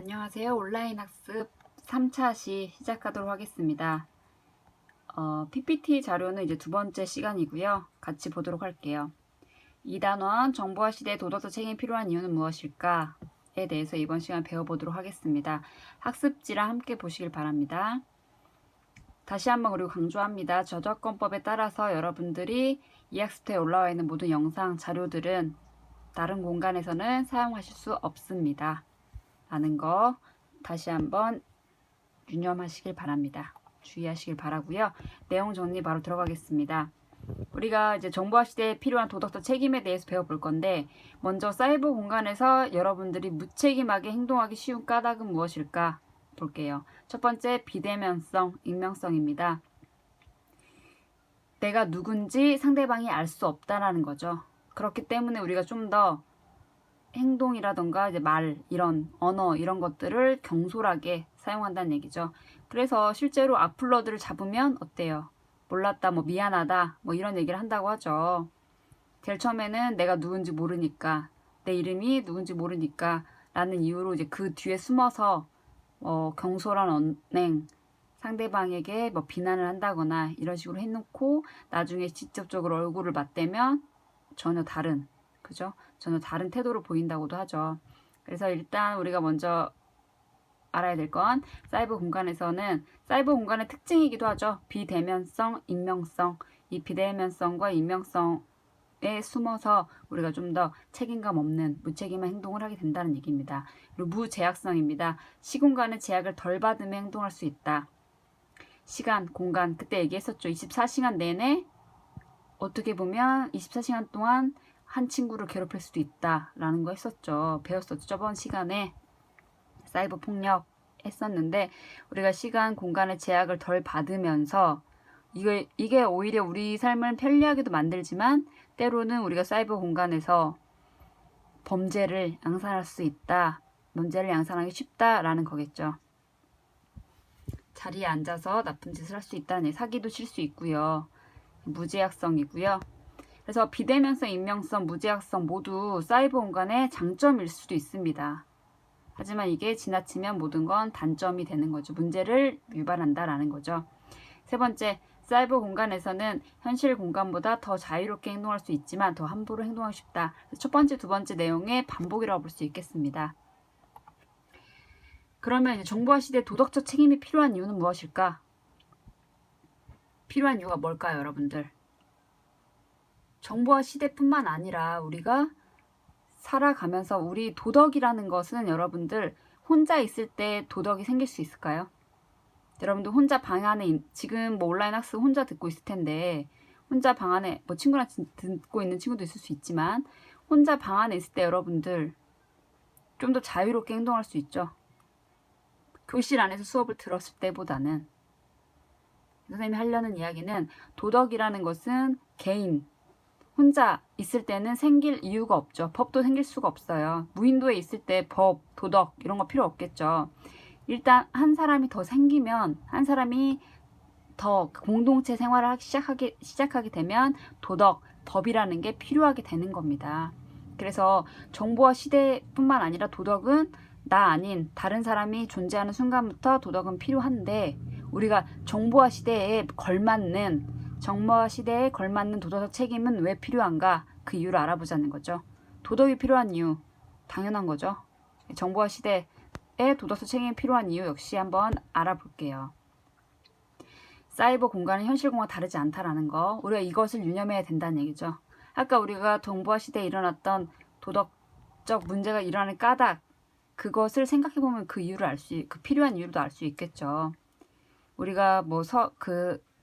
안녕하세요. 온라인 학습 3차 시 시작하도록 하겠습니다. PPT 자료는 이제 두 번째 시간이고요. 같이 보도록 할게요. 2단원 정보화 시대 도덕적 책임이 필요한 이유는 무엇일까?에 대해서 이번 시간 배워보도록 하겠습니다. 학습지랑 함께 보시길 바랍니다. 다시 한번 그리고 강조합니다. 저작권법에 따라서 여러분들이 이 학습터에 올라와 있는 모든 영상, 자료들은 다른 공간에서는 사용하실 수 없습니다. 라는 거 다시 한번 유념하시길 바랍니다. 주의하시길 바라고요. 내용 정리 바로 들어가겠습니다. 우리가 이제 정보화 시대에 필요한 도덕적 책임에 대해서 배워볼 건데, 먼저 사이버 공간에서 여러분들이 무책임하게 행동하기 쉬운 까닭은 무엇일까 볼게요. 첫 번째, 비대면성, 익명성입니다. 내가 누군지 상대방이 알 수 없다라는 거죠. 그렇기 때문에 우리가 좀 더 행동이라던가 이제 말, 이런 언어, 이런 것들을 경솔하게 사용한다는 얘기죠. 그래서 실제로 악플러들을 잡으면 어때요? 몰랐다, 뭐 미안하다, 뭐 이런 얘기를 한다고 하죠. 제일 처음에는 내가 누군지 모르니까, 내 이름이 누군지 모르니까 라는 이유로 이제 그 뒤에 숨어서 경솔한 언행, 상대방에게 뭐 비난을 한다거나 이런 식으로 해놓고 나중에 직접적으로 얼굴을 맞대면 전혀 다른, 그죠? 전혀 다른 태도를 보인다고도 하죠. 그래서 일단 우리가 먼저 알아야 될 건 사이버 공간에서는 사이버 공간의 특징이기도 하죠. 비대면성, 익명성. 이 비대면성과 익명성에 숨어서 우리가 좀 더 책임감 없는 무책임한 행동을 하게 된다는 얘기입니다. 그리고 무제약성입니다. 시공간의 제약을 덜 받으며 행동할 수 있다. 시간, 공간, 그때 얘기했었죠. 24시간 내내 어떻게 보면 24시간 동안 한 친구를 괴롭힐 수도 있다라는 거 했었죠. 배웠었죠. 저번 시간에 사이버 폭력 했었는데 우리가 시간, 공간의 제약을 덜 받으면서 이게 오히려 우리 삶을 편리하게도 만들지만 때로는 우리가 사이버 공간에서 범죄를 양산할 수 있다. 범죄를 양산하기 쉽다라는 거겠죠. 자리에 앉아서 나쁜 짓을 할 수 있다는 사기도 칠 수 있고요. 무제약성이고요. 그래서 비대면성, 익명성, 무제약성 모두 사이버 공간의 장점일 수도 있습니다. 하지만 이게 지나치면 모든 건 단점이 되는 거죠. 문제를 유발한다라는 거죠. 세 번째, 사이버 공간에서는 현실 공간보다 더 자유롭게 행동할 수 있지만 더 함부로 행동하기 쉽다. 첫 번째, 두 번째 내용의 반복이라고 볼 수 있겠습니다. 그러면 이제 정보화 시대 도덕적 책임이 필요한 이유는 무엇일까? 필요한 이유가 뭘까요, 여러분들? 정보화 시대뿐만 아니라 우리가 살아가면서 우리 도덕이라는 것은 여러분들 혼자 있을 때 도덕이 생길 수 있을까요? 여러분들 혼자 방 안에 지금 뭐 온라인 학습 혼자 듣고 있을 텐데 혼자 방 안에 뭐 친구랑 듣고 있는 친구도 있을 수 있지만 혼자 방 안에 있을 때 여러분들 좀 더 자유롭게 행동할 수 있죠. 교실 안에서 수업을 들었을 때보다는. 선생님이 하려는 이야기는 도덕이라는 것은 개인 혼자 있을 때는 생길 이유가 없죠. 법도 생길 수가 없어요. 무인도에 있을 때 법, 도덕 이런 거 필요 없겠죠. 일단 한 사람이 더 생기면 한 사람이 더 공동체 생활을 시작하게 되면 도덕, 법이라는 게 필요하게 되는 겁니다. 그래서 정보화 시대뿐만 아니라 도덕은 나 아닌 다른 사람이 존재하는 순간부터 도덕은 필요한데 우리가 정보화 시대에 걸맞는 도덕적 책임은 왜 필요한가? 그 이유를 알아보자는 거죠. 도덕이 필요한 이유, 당연한 거죠. 정보화 시대에 도덕적 책임이 필요한 이유 역시 한번 알아볼게요. 사이버 공간은 현실 공간과 다르지 않다라는 거, 우리가 이것을 유념해야 된다는 얘기죠. 아까 우리가 정보화 시대에 일어났던 도덕적 문제가 일어나는 까닭, 그것을 생각해보면 그 필요한 이유도 알 수 있겠죠. 우리가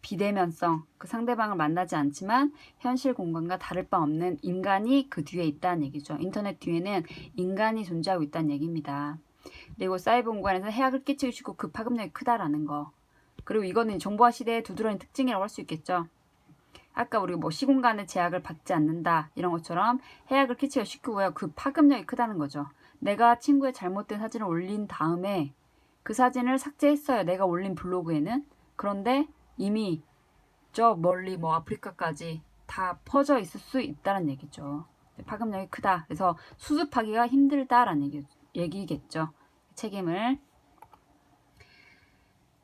비대면성, 그 상대방을 만나지 않지만 현실 공간과 다를 바 없는 인간이 그 뒤에 있다는 얘기죠. 인터넷 뒤에는 인간이 존재하고 있다는 얘기입니다. 그리고 사이버 공간에서 해악을 끼치기 쉽고 그 파급력이 크다라는 거. 그리고 이거는 정보화 시대의 두드러진 특징이라고 할 수 있겠죠. 아까 우리가 시공간의 제약을 받지 않는다 이런 것처럼 해악을 끼치기가 쉽고요. 그 파급력이 크다는 거죠. 내가 친구의 잘못된 사진을 올린 다음에 그 사진을 삭제했어요. 내가 올린 블로그에는. 그런데 이미 저 멀리 아프리카까지 다 퍼져 있을 수 있다는 얘기죠. 파급력이 크다. 그래서 수습하기가 힘들다라는 얘기겠죠. 책임을.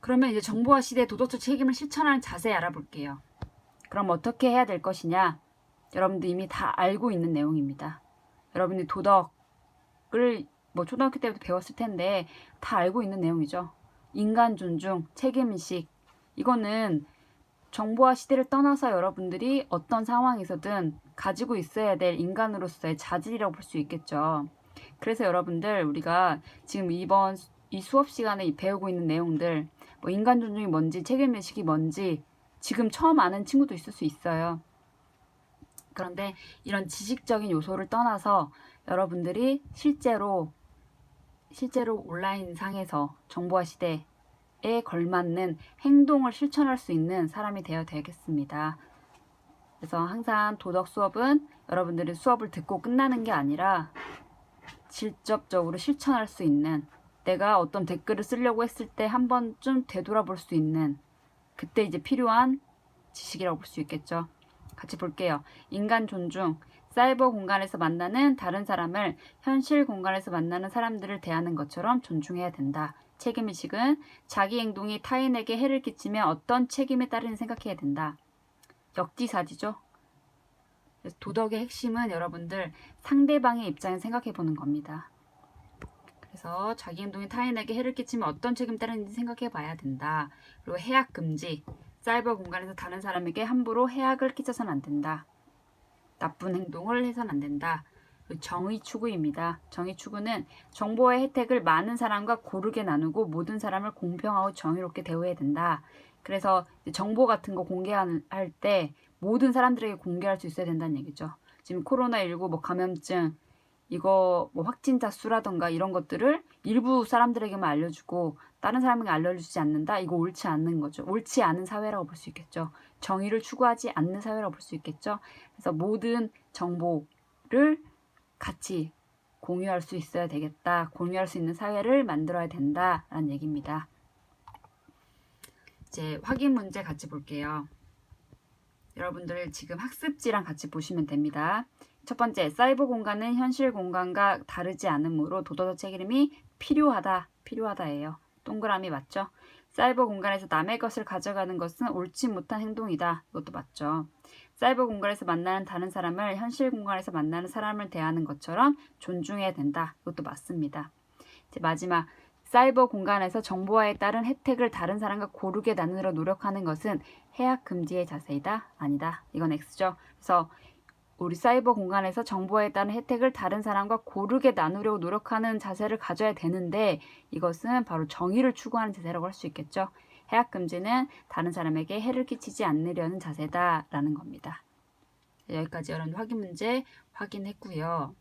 그러면 이제 정보화 시대의 도덕적 책임을 실천하는 자세 알아볼게요. 그럼 어떻게 해야 될 것이냐? 여러분들 이미 다 알고 있는 내용입니다. 여러분들이 도덕을 뭐 초등학교 때부터 배웠을 텐데 다 알고 있는 내용이죠. 인간 존중, 책임의식. 이거는 정보화 시대를 떠나서 여러분들이 어떤 상황에서든 가지고 있어야 될 인간으로서의 자질이라고 볼 수 있겠죠. 그래서 여러분들 우리가 지금 이번 이 수업 시간에 배우고 있는 내용들, 뭐 인간 존중이 뭔지, 책임의식이 뭔지 지금 처음 아는 친구도 있을 수 있어요. 그런데 이런 지식적인 요소를 떠나서 여러분들이 실제로 온라인 상에서 정보화 시대에 걸맞는 행동을 실천할 수 있는 사람이 되어야 되겠습니다. 그래서 항상 도덕 수업은 여러분들이 수업을 듣고 끝나는 게 아니라 직접적으로 실천할 수 있는, 내가 어떤 댓글을 쓰려고 했을 때 한 번쯤 되돌아볼 수 있는, 그때 이제 필요한 지식이라고 볼 수 있겠죠. 같이 볼게요. 인간 존중. 사이버 공간에서 만나는 다른 사람을 현실 공간에서 만나는 사람들을 대하는 것처럼 존중해야 된다. 책임의식은 자기 행동이 타인에게 해를 끼치면 어떤 책임에 따르는 생각해야 된다. 역지사지죠. 도덕의 핵심은 여러분들 상대방의 입장에 생각해 보는 겁니다. 그래서 자기 행동이 타인에게 해를 끼치면 어떤 책임 따르는지 생각해 봐야 된다. 그리고 해악 금지. 사이버 공간에서 다른 사람에게 함부로 해악을 끼쳐서는 안 된다. 나쁜 행동을 해서는 안 된다. 정의 추구입니다. 정의 추구는 정보의 혜택을 많은 사람과 고르게 나누고 모든 사람을 공평하고 정의롭게 대우해야 된다. 그래서 정보 같은 거 공개할 때 모든 사람들에게 공개할 수 있어야 된다는 얘기죠. 지금 코로나19 뭐 감염증, 이거 뭐 확진자 수라던가 이런 것들을 일부 사람들에게만 알려주고 다른 사람에게 알려주지 않는다. 이거 옳지 않는 거죠. 옳지 않은 사회라고 볼 수 있겠죠. 정의를 추구하지 않는 사회라고 볼 수 있겠죠. 그래서 모든 정보를 같이 공유할 수 있어야 되겠다. 공유할 수 있는 사회를 만들어야 된다라는 얘기입니다. 이제 확인 문제 같이 볼게요. 여러분들 지금 학습지랑 같이 보시면 됩니다. 첫 번째, 사이버 공간은 현실 공간과 다르지 않으므로 도덕적 책임이 필요하다예요. 동그라미 맞죠? 사이버 공간에서 남의 것을 가져가는 것은 옳지 못한 행동이다. 이것도 맞죠? 사이버 공간에서 만나는 다른 사람을 현실 공간에서 만나는 사람을 대하는 것처럼 존중해야 된다. 이것도 맞습니다. 이제 마지막, 사이버 공간에서 정보화에 따른 혜택을 다른 사람과 고르게 나누려 노력하는 것은 해악 금지의 자세이다. 아니다. 이건 X죠. 그래서 우리 사이버 공간에서 정보화에 따른 혜택을 다른 사람과 고르게 나누려고 노력하는 자세를 가져야 되는데 이것은 바로 정의를 추구하는 자세라고 할 수 있겠죠. 해악 금지는 다른 사람에게 해를 끼치지 않으려는 자세다라는 겁니다. 여기까지 여러분 확인 문제 확인했고요.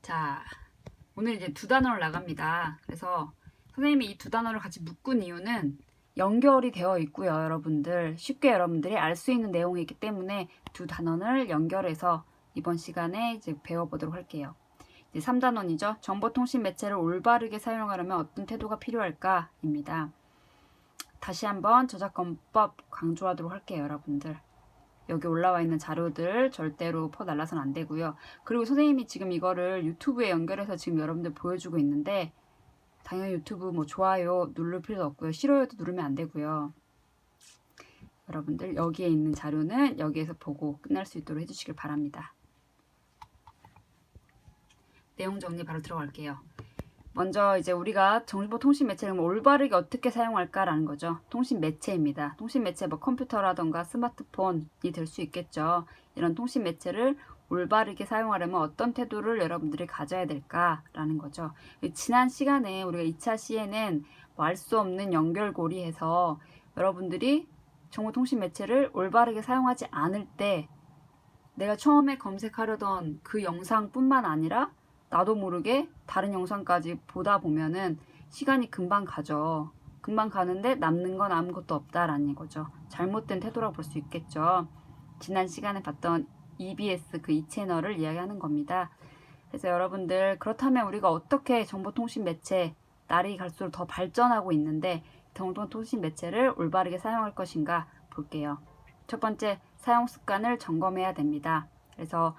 자, 오늘 이제 두 단어를 나갑니다. 그래서 선생님이 이 두 단어를 같이 묶은 이유는 연결이 되어 있고요. 여러분들 쉽게 여러분들이 알 수 있는 내용이기 때문에 두 단어를 연결해서 이번 시간에 이제 배워보도록 할게요. 이제 3단원이죠. 정보통신 매체를 올바르게 사용하려면 어떤 태도가 필요할까? 입니다. 다시 한번 저작권법 강조하도록 할게요. 여러분들. 여기 올라와 있는 자료들 절대로 퍼날라서는 안 되고요. 그리고 선생님이 지금 이거를 유튜브에 연결해서 지금 여러분들 보여주고 있는데 당연히 유튜브 뭐 좋아요 누를 필요도 없고요. 싫어요도 누르면 안 되고요. 여러분들 여기에 있는 자료는 여기에서 보고 끝날 수 있도록 해주시길 바랍니다. 내용 정리 바로 들어갈게요. 먼저 이제 우리가 정보통신 매체를 올바르게 어떻게 사용할까라는 거죠. 통신 매체입니다. 통신 매체 뭐 컴퓨터라던가 스마트폰이 될 수 있겠죠. 이런 통신 매체를 올바르게 사용하려면 어떤 태도를 여러분들이 가져야 될까라는 거죠. 지난 시간에 우리가 2차 시에는 뭐 알 수 없는 연결고리해서 여러분들이 정보통신 매체를 올바르게 사용하지 않을 때 내가 처음에 검색하려던 그 영상뿐만 아니라 나도 모르게 다른 영상까지 보다 보면은 시간이 금방 가죠. 금방 가는데 남는 건 아무것도 없다라는 거죠. 잘못된 태도라고 볼 수 있겠죠. 지난 시간에 봤던 EBS 그 2채널을 이야기하는 겁니다. 그래서 여러분들 그렇다면 우리가 어떻게 정보통신 매체 날이 갈수록 더 발전하고 있는데 정보통신 매체를 올바르게 사용할 것인가 볼게요. 첫 번째, 사용 습관을 점검해야 됩니다. 그래서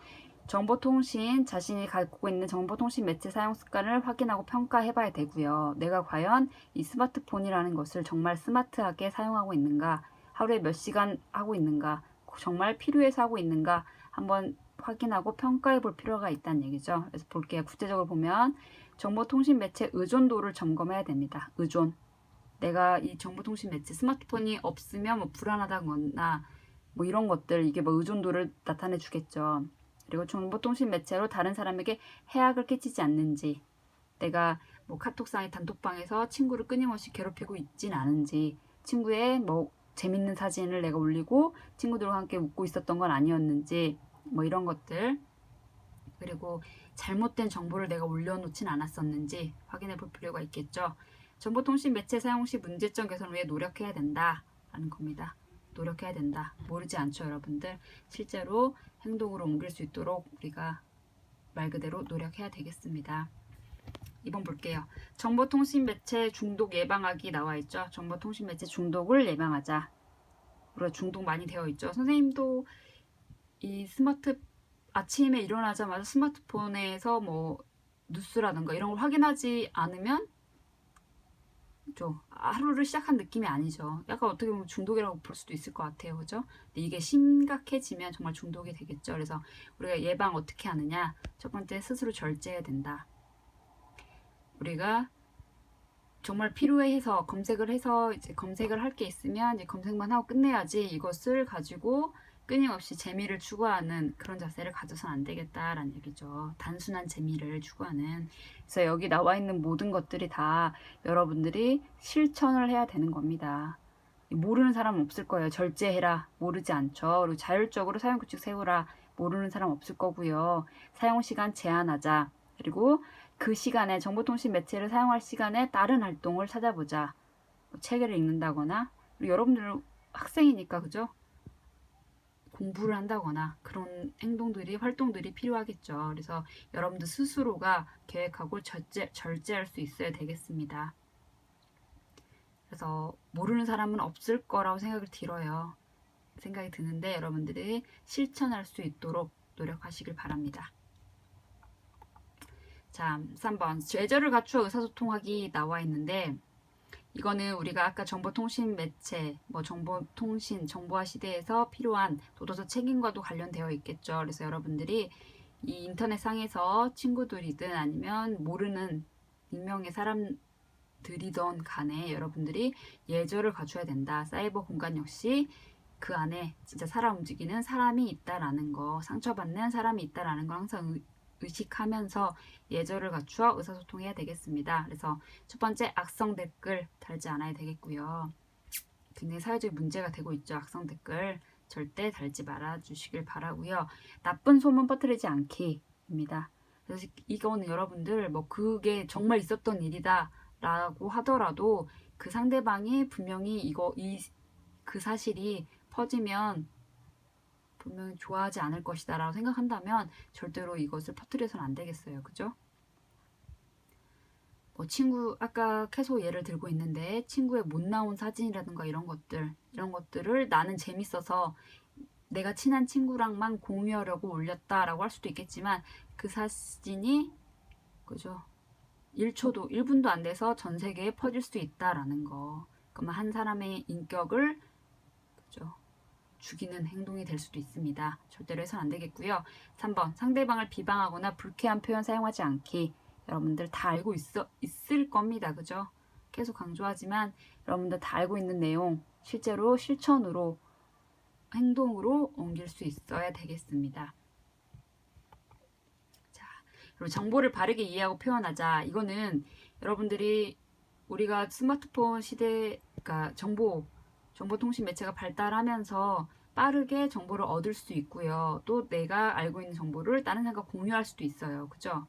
정보통신, 자신이 갖고 있는 정보통신 매체 사용 습관을 확인하고 평가해 봐야 되고요. 내가 과연 이 스마트폰이라는 것을 정말 스마트하게 사용하고 있는가, 하루에 몇 시간 하고 있는가, 정말 필요해서 하고 있는가 한번 확인하고 평가해 볼 필요가 있다는 얘기죠. 그래서 볼게요. 구체적으로 보면 정보통신 매체 의존도를 점검해야 됩니다. 의존. 내가 이 정보통신 매체 스마트폰이 없으면 뭐 불안하다거나 뭐 이런 것들, 이게 뭐 의존도를 나타내 주겠죠. 그리고 정보통신 매체로 다른 사람에게 해악을 끼치지 않는지, 내가 뭐 카톡상의 단톡방에서 친구를 끊임없이 괴롭히고 있진 않은지, 친구의 뭐 재밌는 사진을 내가 올리고 친구들과 함께 웃고 있었던 건 아니었는지, 뭐 이런 것들, 그리고 잘못된 정보를 내가 올려놓진 않았었는지 확인해 볼 필요가 있겠죠. 정보통신 매체 사용 시 문제점 개선을 위해 노력해야 된다라는 겁니다. 노력해야 된다. 모르지 않죠, 여러분들. 실제로 행동으로 옮길 수 있도록 우리가 말 그대로 노력해야 되겠습니다. 2번 볼게요. 정보통신 매체 중독 예방하기 나와 있죠. 정보통신 매체 중독을 예방하자. 우리가 중독 많이 되어 있죠. 선생님도 이 아침에 일어나자마자 스마트폰에서 뭐 뉴스라든가 이런 걸 확인하지 않으면 하루를 시작한 느낌이 아니죠. 약간 어떻게 보면 중독이라고 볼 수도 있을 것 같아요. 그죠? 근데 이게 심각해지면 정말 중독이 되겠죠. 그래서 우리가 예방 어떻게 하느냐? 첫 번째, 스스로 절제해야 된다. 우리가 정말 필요해서 검색을 해서 이제 검색을 할 게 있으면 이제 검색만 하고 끝내야지, 이것을 가지고 끊임없이 재미를 추구하는 그런 자세를 가져선 안 되겠다라는 얘기죠. 단순한 재미를 추구하는. 그래서 여기 나와 있는 모든 것들이 다 여러분들이 실천을 해야 되는 겁니다. 모르는 사람은 없을 거예요. 절제해라. 모르지 않죠. 그리고 자율적으로 사용규칙 세우라. 모르는 사람 없을 거고요. 사용시간 제한하자. 그리고 그 시간에, 정보통신 매체를 사용할 시간에 다른 활동을 찾아보자. 뭐 책을 읽는다거나, 그리고 여러분들 학생이니까, 그죠? 공부를 한다거나 그런 행동들이, 활동들이 필요하겠죠. 그래서 여러분들 스스로가 계획하고 절제할 수 있어야 되겠습니다. 그래서 모르는 사람은 없을 거라고 생각이 드는데 여러분들이 실천할 수 있도록 노력하시길 바랍니다. 자, 3번. 죄절을 갖추어 의사소통하기 나와 있는데, 이거는 우리가 아까 정보통신 매체, 뭐 정보화 시대에서 필요한 도덕적 책임과도 관련되어 있겠죠. 그래서 여러분들이 이 인터넷 상에서 친구들이든 아니면 모르는 익명의 사람들이던 간에 여러분들이 예절을 갖춰야 된다. 사이버 공간 역시 그 안에 진짜 살아 움직이는 사람이 있다라는 거, 상처받는 사람이 있다라는 걸 항상 의식하면서 예절을 갖추어 의사소통해야 되겠습니다. 그래서 첫 번째, 악성 댓글 달지 않아야 되겠고요. 굉장히 사회적인 문제가 되고 있죠. 악성 댓글 절대 달지 말아 주시길 바라고요. 나쁜 소문 퍼뜨리지 않기입니다. 그래서 이거는 여러분들 뭐 그게 정말 있었던 일이다 라고 하더라도 그 상대방이 분명히 그 사실이 퍼지면 분명히 좋아하지 않을 것이다 라고 생각한다면 절대로 이것을 퍼뜨려서는 안 되겠어요. 그죠? 뭐 아까 계속 예를 들고 있는데, 친구의 못 나온 사진이라든가 이런 것들을 나는 재밌어서 내가 친한 친구랑만 공유하려고 올렸다라고 할 수도 있겠지만, 그 사진이, 그죠? 1분도 안 돼서 전 세계에 퍼질 수 있다라는 거. 그러면 한 사람의 인격을, 그죠? 죽이는 행동이 될 수도 있습니다. 절대로 해서는 안 되겠고요. 3번. 상대방을 비방하거나 불쾌한 표현 사용하지 않기. 여러분들 다 알고 있을 겁니다. 그죠? 계속 강조하지만 여러분들 다 알고 있는 내용, 실제로 실천으로, 행동으로 옮길 수 있어야 되겠습니다. 자, 그리고 정보를 바르게 이해하고 표현하자. 이거는 여러분들이, 우리가 스마트폰 시대가 정보통신 매체가 발달하면서 빠르게 정보를 얻을 수 있고요. 또 내가 알고 있는 정보를 다른 사람과 공유할 수도 있어요. 그죠?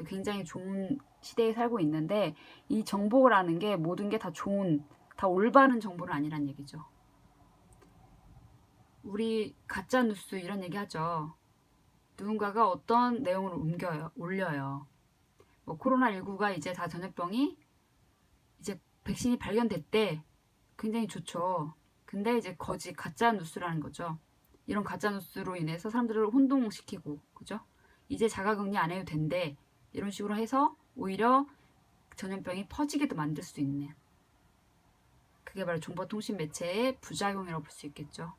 굉장히 좋은 시대에 살고 있는데, 이 정보라는 게 모든 게 다 올바른 정보는 아니란 얘기죠. 우리 가짜 뉴스 이런 얘기 하죠. 누군가가 어떤 내용을 올려요. 뭐 코로나19가 이제 다 전염병이 이제 백신이 발견됐대. 굉장히 좋죠. 근데 이제 가짜 뉴스라는 거죠. 이런 가짜 뉴스로 인해서 사람들을 혼동시키고, 그죠? 이제 자가격리 안 해도 된대. 이런 식으로 해서 오히려 전염병이 퍼지게도 만들 수 있는, 그게 바로 정보통신 매체의 부작용이라고 볼 수 있겠죠.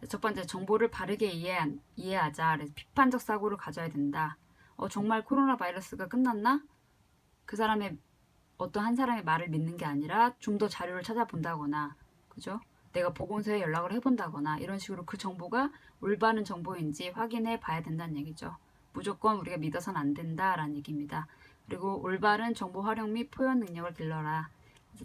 첫 번째, 정보를 바르게 이해하자. 그래서 비판적 사고를 가져야 된다. 정말 코로나 바이러스가 끝났나? 그 사람의 어떤 한 사람의 말을 믿는 게 아니라 좀 더 자료를 찾아본다거나, 그죠? 내가 보건소에 연락을 해본다거나 이런 식으로 그 정보가 올바른 정보인지 확인해 봐야 된다는 얘기죠. 무조건 우리가 믿어서는 안 된다라는 얘기입니다. 그리고 올바른 정보 활용 및 표현 능력을 길러라.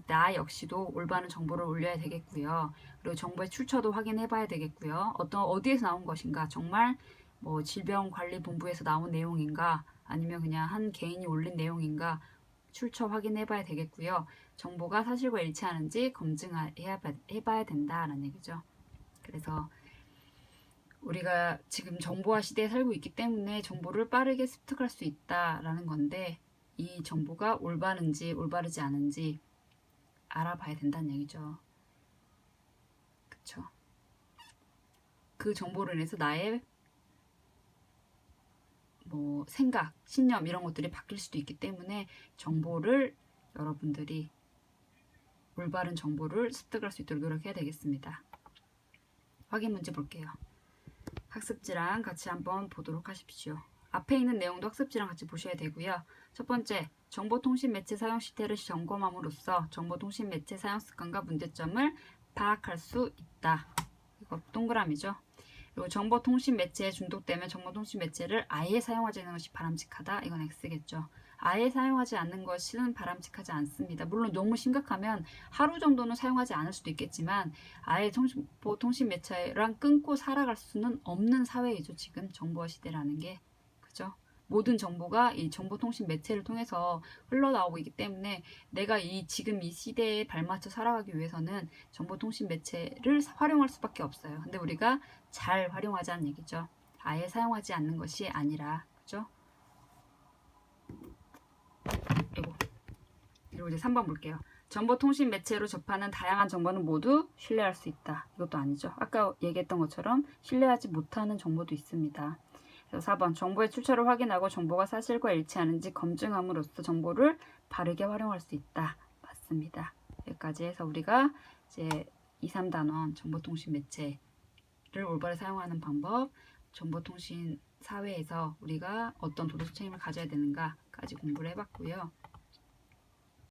나 역시도 올바른 정보를 올려야 되겠고요. 그리고 정보의 출처도 확인해 봐야 되겠고요. 어디에서 나온 것인가? 정말 뭐 질병관리본부에서 나온 내용인가? 아니면 그냥 한 개인이 올린 내용인가? 출처 확인해 봐야 되겠고요. 정보가 사실과 일치하는지 검증해봐야 된다라는 얘기죠. 그래서 우리가 지금 정보화 시대에 살고 있기 때문에 정보를 빠르게 습득할 수 있다라는 건데, 이 정보가 올바른지 올바르지 않은지 알아봐야 된다는 얘기죠. 그쵸? 그 정보로 인해서 나의 뭐 생각, 신념 이런 것들이 바뀔 수도 있기 때문에 정보를 여러분들이 올바른 정보를 습득할 수 있도록 노력해야 되겠습니다. 확인 문제 볼게요. 학습지랑 같이 한번 보도록 하십시오. 앞에 있는 내용도 학습지랑 같이 보셔야 되고요. 첫 번째, 정보통신 매체 사용 실태를 점검함으로써 정보통신 매체 사용 습관과 문제점을 파악할 수 있다. 이거 동그라미죠. 그리고 정보통신 매체에 중독되면 정보통신 매체를 아예 사용하지 않는 것이 바람직하다. 이건 X겠죠. 아예 사용하지 않는 것은 바람직하지 않습니다. 물론 너무 심각하면 하루 정도는 사용하지 않을 수도 있겠지만 아예 정보통신 매체랑 끊고 살아갈 수는 없는 사회이죠. 지금 정보화 시대라는 게. 그죠? 모든 정보가 이 정보통신 매체를 통해서 흘러나오고 있기 때문에 내가 지금 이 시대에 발맞춰 살아가기 위해서는 정보통신 매체를 활용할 수밖에 없어요. 근데 우리가 잘 활용하자는 얘기죠. 아예 사용하지 않는 것이 아니라, 그죠? 그리고 이제 3번 볼게요. 정보통신 매체로 접하는 다양한 정보는 모두 신뢰할 수 있다. 이것도 아니죠. 아까 얘기했던 것처럼 신뢰하지 못하는 정보도 있습니다. 그래서 4번, 정보의 출처를 확인하고 정보가 사실과 일치하는지 검증함으로써 정보를 바르게 활용할 수 있다. 맞습니다. 여기까지 해서 우리가 이제 2, 3단원 정보통신 매체를 올바르게 사용하는 방법, 정보통신 사회에서 우리가 어떤 도덕 책임을 가져야 되는가까지 공부를 해봤고요.